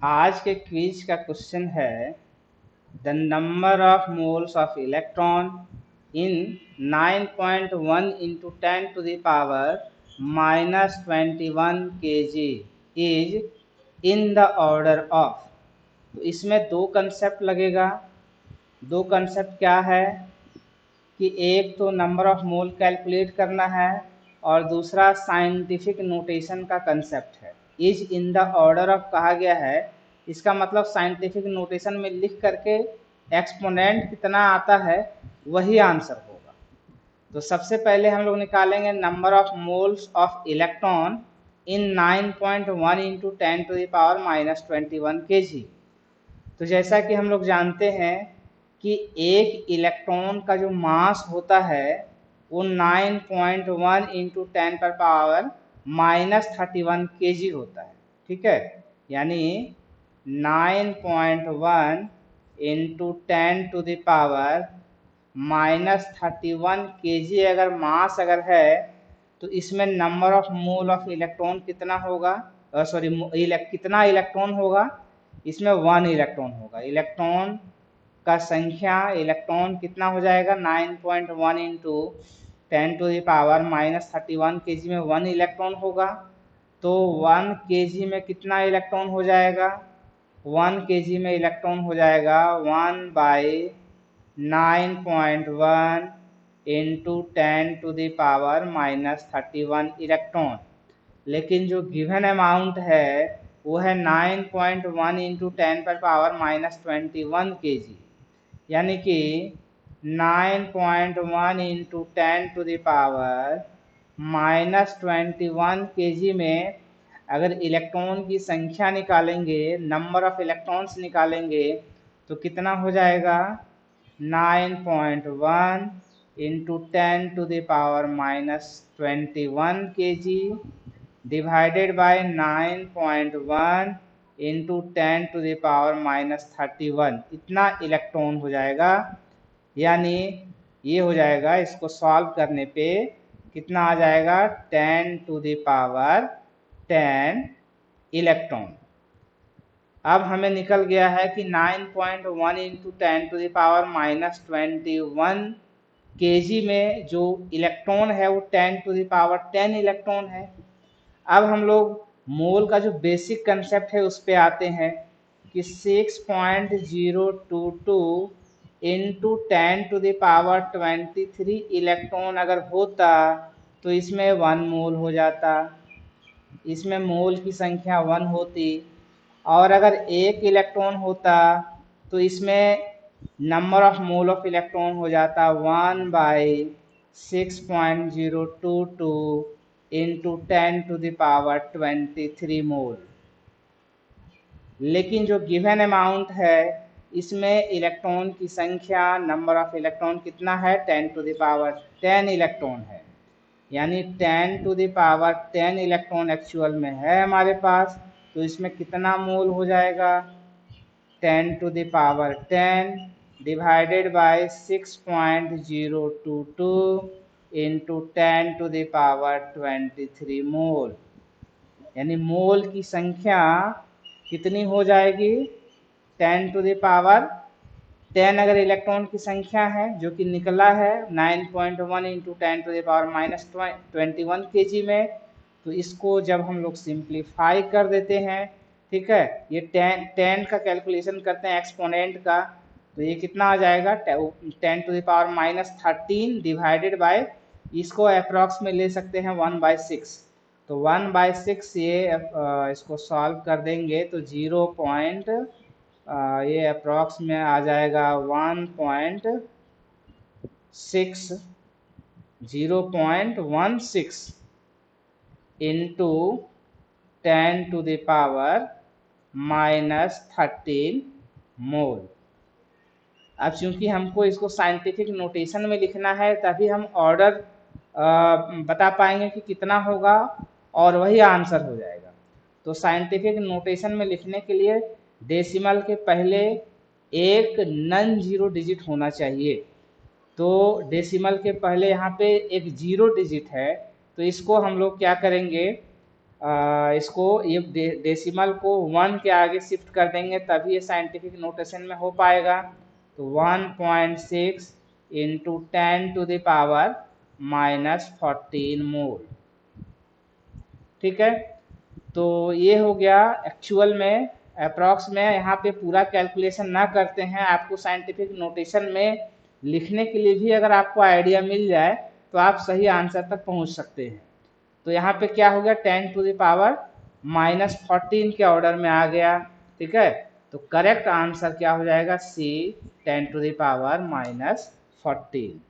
आज के क्विज का क्वेश्चन है the number of moles of electron in 9.1 into 10 to the power -21 kg is in the order of. तो इसमें दो कंसेप्ट लगेगा। दो कंसेप्ट क्या है कि एक तो नंबर ऑफ मोल कैलकुलेट करना है और दूसरा साइंटिफिक नोटेशन का कंसेप्ट है। Is in the order of कहा गया है, इसका मतलब साइंटिफिक नोटेशन में लिख करके एक्सपोनेंट कितना आता है वही आंसर होगा। तो सबसे पहले हम लोग निकालेंगे number of moles of electron in 9.1 into 10 to the power -21 kg। तो जैसा कि हम लोग जानते हैं कि एक इलेक्ट्रॉन का जो मास होता है वो 9.1 इंटू 10 पर पावर -31 kg होता है। ठीक है, यानी 9.1 into 10 to the power -31 kg अगर मास अगर है तो इसमें number of mole of electron कितना होगा, कितना इलेक्ट्रॉन होगा, इसमें 1 इलेक्ट्रॉन होगा। इलेक्ट्रॉन का संख्या इलेक्ट्रॉन कितना हो जाएगा 9.1 into 10 to the power -31 kg में 1 इलेक्ट्रॉन होगा। तो 1 kg में कितना इलेक्ट्रॉन हो जाएगा, 1 kg में इलेक्ट्रॉन हो जाएगा 1/9.1 into 10 to the power -31 electron. लेकिन जो गिवन अमाउंट है वो है 9.1 इंटू 10 पर पावर -21 kg, यानी कि 9.1 into 10 to the power -21 kg में अगर इलेक्ट्रॉन की संख्या निकालेंगे, नंबर ऑफ इलेक्ट्रॉन्स निकालेंगे, तो कितना हो जाएगा 9.1 into 10 to the power -21 kg divided by 9.1 into 10 to the power -31, इतना इलेक्ट्रॉन हो जाएगा। यानी ये हो जाएगा, इसको सॉल्व करने पे कितना आ जाएगा 10 टू द पावर 10 इलेक्ट्रॉन। अब हमें निकल गया है कि 9.1 into 10 to the power -21 kg में जो इलेक्ट्रॉन है वो 10 टू द पावर 10 इलेक्ट्रॉन है। अब हम लोग मोल का जो बेसिक कंसेप्ट है उस पे आते हैं कि 6.022 into 10 to the power 23 electron अगर होता तो इसमें 1 मोल हो जाता, इसमें मोल की संख्या 1 होती। और अगर एक इलेक्ट्रॉन होता तो इसमें number of mole of electron हो जाता 1/6.022 इंटू 10 टू द पावर 23 मोल। लेकिन जो गिवन अमाउंट है इसमें इलेक्ट्रॉन की संख्या, नंबर ऑफ इलेक्ट्रॉन कितना है 10 टू द पावर 10 इलेक्ट्रॉन है, यानी 10 to the power 10 electron actual में है हमारे पास। तो इसमें कितना मोल हो जाएगा 10 to the power 10 divided by 6.022 into 10 to the power 23 mole, यानी मोल की संख्या कितनी हो जाएगी 10 टू द पावर 10 अगर इलेक्ट्रॉन की संख्या है जो कि निकला है 9.1 into 10 to the power -21 kg में, तो इसको जब हम लोग सिंप्लीफाई कर देते हैं, ठीक है, ये 10 का कैलकुलेशन करते हैं एक्सपोनेंट का, तो ये कितना आ जाएगा 10 to the power -13 divided by, इसको अप्रॉक्स में ले सकते हैं 1/6। तो 1/6 ये इसको सॉल्व कर देंगे तो 0. ये अप्रॉक्स में आ जाएगा 0.16 इंटू 10 टू द पावर -13 मोल। अब चूंकि हमको इसको साइंटिफिक नोटेशन में लिखना है तभी हम ऑर्डर बता पाएंगे कि कितना होगा और वही आंसर हो जाएगा। तो साइंटिफिक नोटेशन में लिखने के लिए डेसिमल के पहले एक नन जीरो डिजिट होना चाहिए। तो डेसिमल के पहले यहाँ पे एक जीरो डिजिट है, तो इसको हम लोग क्या करेंगे इसको ये डेसिमल को 1 के आगे शिफ्ट कर देंगे तभी ये साइंटिफिक नोटेशन में हो पाएगा। तो 1.6 इंटू 10⁻⁻14 मोल। ठीक है, तो ये हो गया एक्चुअल में, अप्रॉक्स में। यहाँ पे पूरा कैलकुलेशन ना करते हैं, आपको साइंटिफिक नोटेशन में लिखने के लिए भी अगर आपको आइडिया मिल जाए तो आप सही आंसर तक पहुँच सकते हैं। तो यहाँ पे क्या हो गया, 10⁻⁻14 के ऑर्डर में आ गया। ठीक है, तो करेक्ट आंसर क्या हो जाएगा, सी 10⁻⁻14।